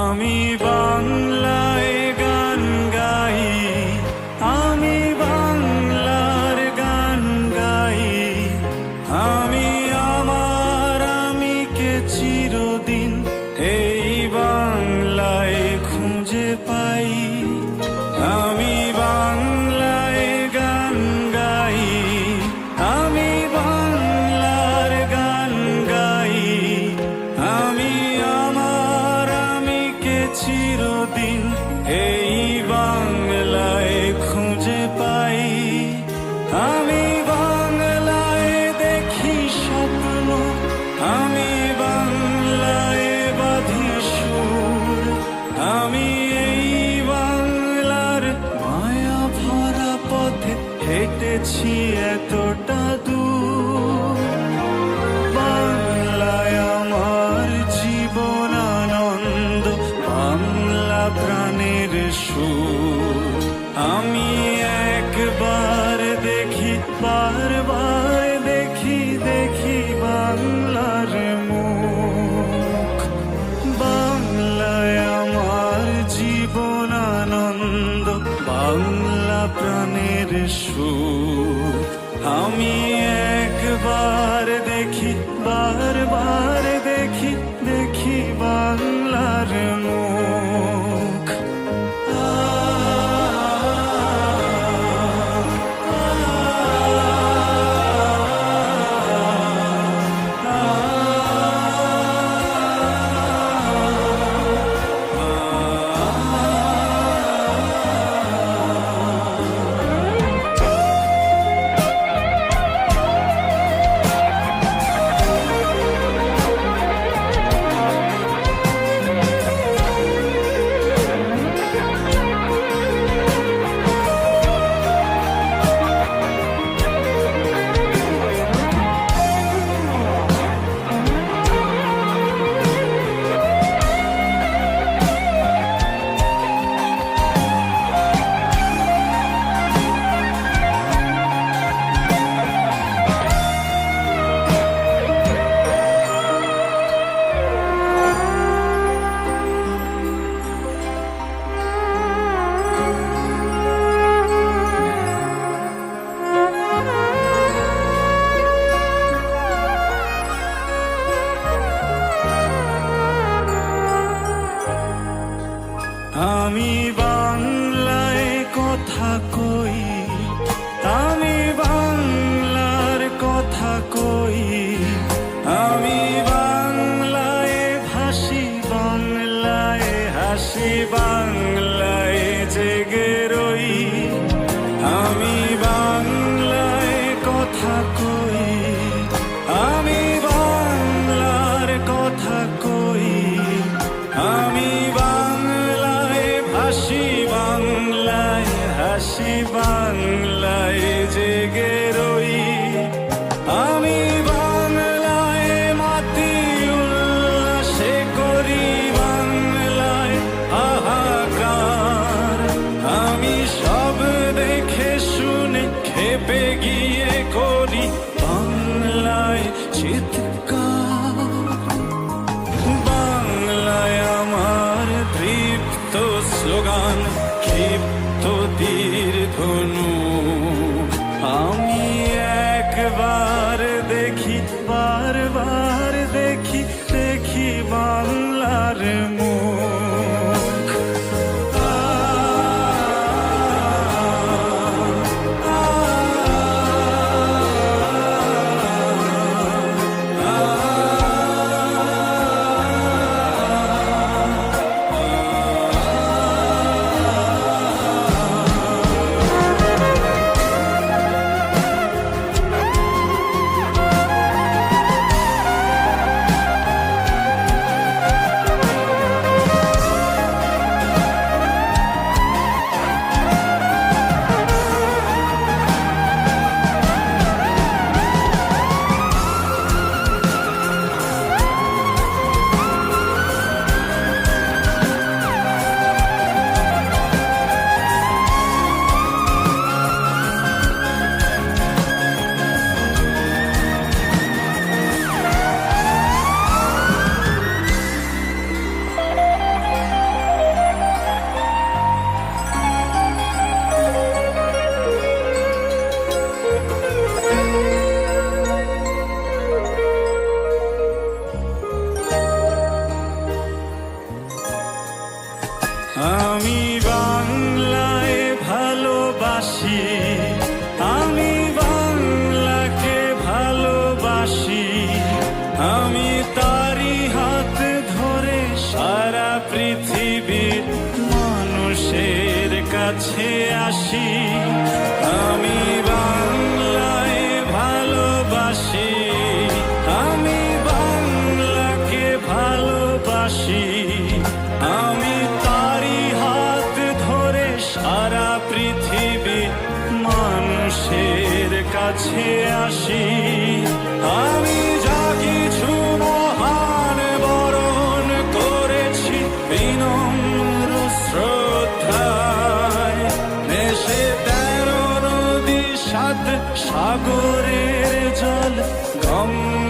আমি বাংলায় গান গাই, আমি বাংলার গান গাই, আমি আমার আমিকে চিরদিন এই বাংলায় খুঁজে পাই। আমি বাংলায় গান গাই, আমি বাংলার গান গাই, আমি আমার আমিকে চিরদিন এই বাংলায় খুঁজে পাই। আমি বাংলায় দেখি স্বপ্ন, আমি বাংলায় বাঁধি সুর, আমি এই বাংলার মায়া ভরা পথে হেঁটেছি এতটা দূর। বাংলায় আমার জীবন আনন্দ, বাংলা প্রাণের সুর। আমি একবার দেখি, বারবার দেখি, দেখি বাংলার মুখ। বাংলায় আমার জীবন আনন্দ, বাংলা প্রাণের সুর। আমি একবার দেখি, বারবার দেখি, দেখি বাংলার মুখ। আমি বাংলায় কথা কই, আমি বাংলার কথা কই, আমি বাংলায় ভাসি, বাংলায় হাসি, বাংলায় জেগে রই। আমি বাংলায় কথা কই, আমি বাংলার কথা কই, আমি হাসি, বাংলায় হাসি, বাংলায় জেগে রই। আমি বাংলায় মাতি উল্লাসে করি, বাংলায় হাহাকার। আমি সব দেখে শুনে খেপে গিয়ে করি বাংলায় চিৎকার। বাংলায় আমার দৃপ্ত স্লোগান, ক্ষিপ্ত দীর্ঘনু। আমি একবার দেখি, বারবার দেখি, দেখি বাংলার মুখ। কাছে আসি, আমি বাংলায় ভালোবাসি, আমি বাংলাকে ভালোবাসি, আমি তারি হাত ধরে সারা পৃথিবী মানুষের কাছে আসি। আমি যা কিছু মহান বরণ করেছি বিনম্র শ্রদ্ধায়, দেশে 13 নদী 7 সাগরের জল গঙ্গা